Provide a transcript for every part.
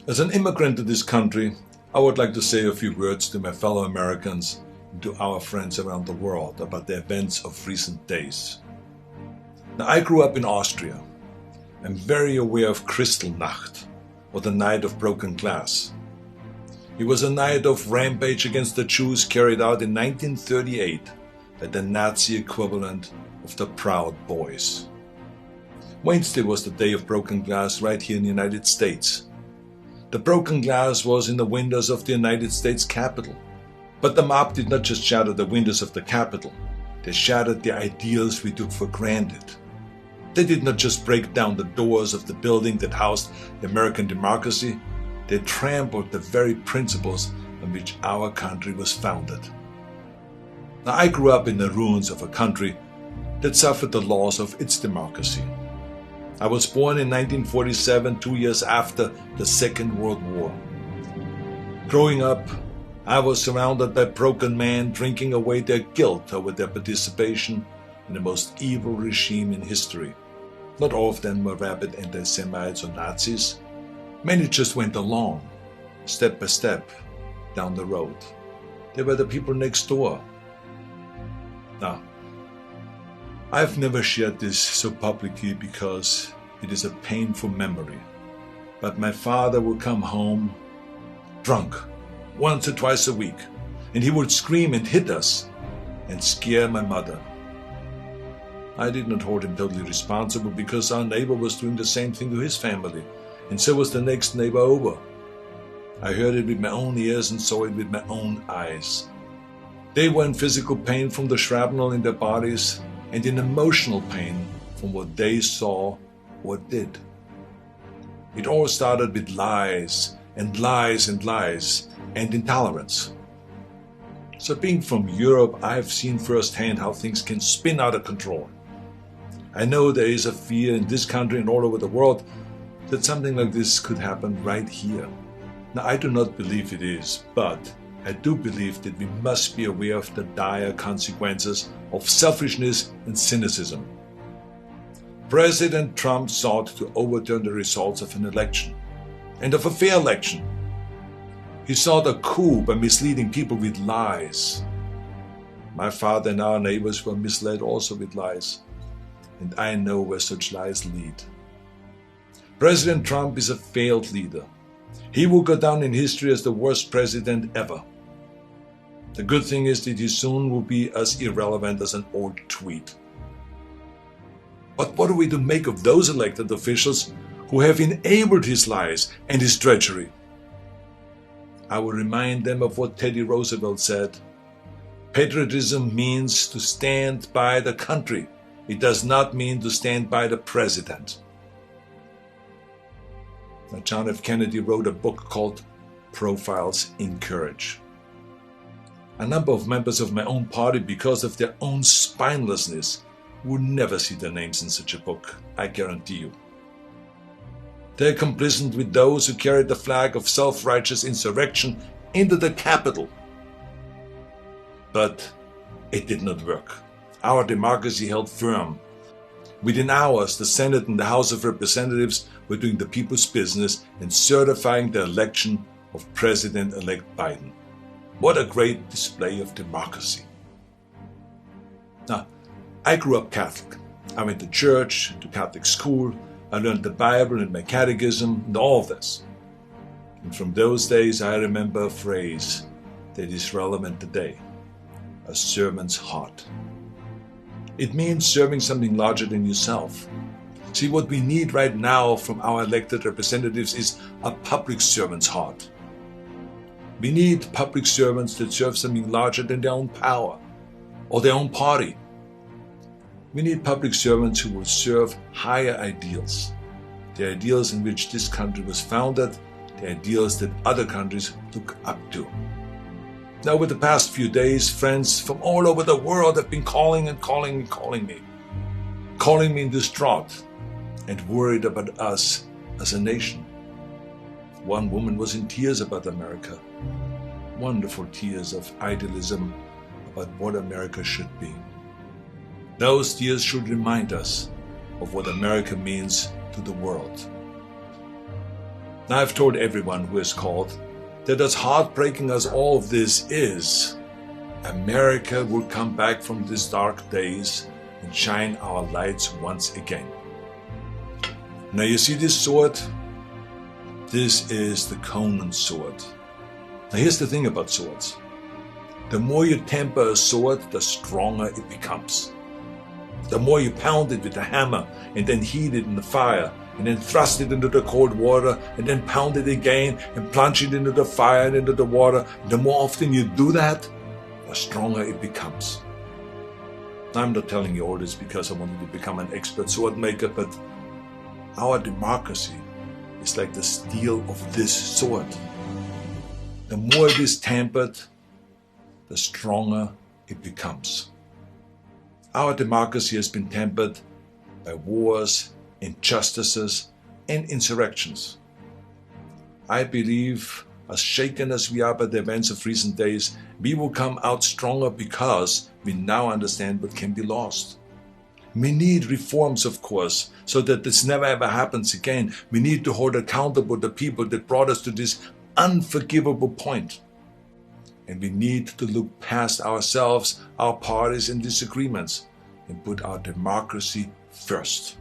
As an immigrant to this country, I would like to say a few words to my fellow Americans and to our friends around the world about the events of recent days. Now, I grew up in Austria. I'm very aware of Kristallnacht, or the Night of Broken Glass. It was a night of rampage against the Jews carried out in 1938 by the Nazi equivalent of the Proud Boys. Wednesday was the day of broken glass right here in the United States. The broken glass was in the windows of the United States Capitol. But the mob did not just shatter the windows of the Capitol, they shattered the ideals we took for granted. They did not just break down the doors of the building that housed the American democracy, they trampled the very principles on which our country was founded. Now, I grew up in the ruins of a country that suffered the loss of its democracy. I was born in 1947, 2 years after the Second World War. Growing up, I was surrounded by broken men drinking away their guilt over their participation in the most evil regime in history. Not all of them were rabid anti-Semites or Nazis. Many just went along, step by step, down the road. They were the people next door. Now, I've never shared this so publicly because it is a painful memory. But my father would come home drunk once or twice a week, and he would scream and hit us and scare my mother. I did not hold him totally responsible because our neighbor was doing the same thing to his family, and so was the next neighbor over. I heard it with my own ears and saw it with my own eyes. They were in physical pain from the shrapnel in their bodies and in emotional pain from what they saw or did. It all started with lies and lies and lies and intolerance. So being from Europe, I have seen firsthand how things can spin out of control. I know there is a fear in this country and all over the world that something like this could happen right here. Now, I do not believe it is, but I do believe that we must be aware of the dire consequences of selfishness and cynicism. President Trump sought to overturn the results of an election, and of a fair election. He sought a coup by misleading people with lies. My father and our neighbors were misled also with lies, and I know where such lies lead. President Trump is a failed leader. He will go down in history as the worst president ever. The good thing is that he soon will be as irrelevant as an old tweet. But what are we to make of those elected officials who have enabled his lies and his treachery? I will remind them of what Teddy Roosevelt said. Patriotism means to stand by the country. It does not mean to stand by the president. Now, John F. Kennedy wrote a book called Profiles in Courage. A number of members of my own party, because of their own spinelessness, would never see their names in such a book, I guarantee you. They are complicit with those who carried the flag of self-righteous insurrection into the Capitol. But it did not work. Our democracy held firm. Within hours, the Senate and the House of Representatives were doing the people's business and certifying the election of President-elect Biden. What a great display of democracy. Now, I grew up Catholic. I went to church, to Catholic school. I learned the Bible and my catechism and all of this. And from those days, I remember a phrase that is relevant today: a servant's heart. It means serving something larger than yourself. See, what we need right now from our elected representatives is a public servant's heart. We need public servants that serve something larger than their own power or their own party. We need public servants who will serve higher ideals, the ideals in which this country was founded, the ideals that other countries look up to. Now, over the past few days, friends from all over the world have been calling me distraught and worried about us as a nation. One woman was in tears about America, wonderful tears of idealism about what America should be. Those tears should remind us of what America means to the world. Now I've told everyone who has called that as heartbreaking as all of this is, America will come back from these dark days and shine our lights once again. Now you see this sword? This is the Conan sword. Now here's the thing about swords. The more you temper a sword, the stronger it becomes. The more you pound it with a hammer and then heat it in the fire and then thrust it into the cold water and then pound it again and plunge it into the fire and into the water, the more often you do that, the stronger it becomes. I'm not telling you all this because I wanted to become an expert sword maker, but our democracy is like the steel of this sword. The more it is tempered, the stronger it becomes. Our democracy has been tempered by wars, injustices, and insurrections. I believe, as shaken as we are by the events of recent days, we will come out stronger because we now understand what can be lost. We need reforms, of course, so that this never ever happens again. We need to hold accountable the people that brought us to this unforgivable point. And we need to look past ourselves, our parties and disagreements, and put our democracy first.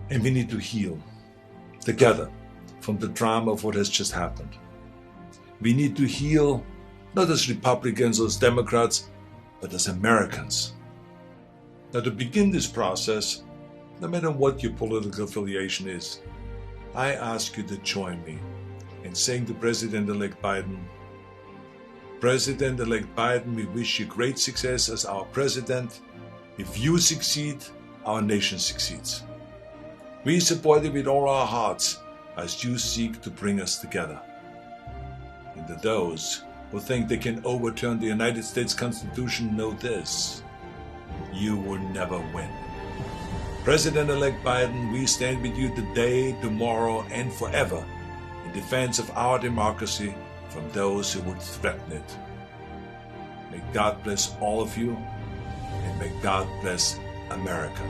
And we need to heal together from the drama of what has just happened. We need to heal not as Republicans or as Democrats, but as Americans. Now, to begin this process, no matter what your political affiliation is, I ask you to join me in saying to President-elect Biden, President-elect Biden, we wish you great success as our president. If you succeed, our nation succeeds. We support you with all our hearts as you seek to bring us together. And to those who think they can overturn the United States Constitution, know this: you will never win. President-elect Biden, we stand with you today, tomorrow, and forever in defense of our democracy from those who would threaten it. May God bless all of you, and may God bless America.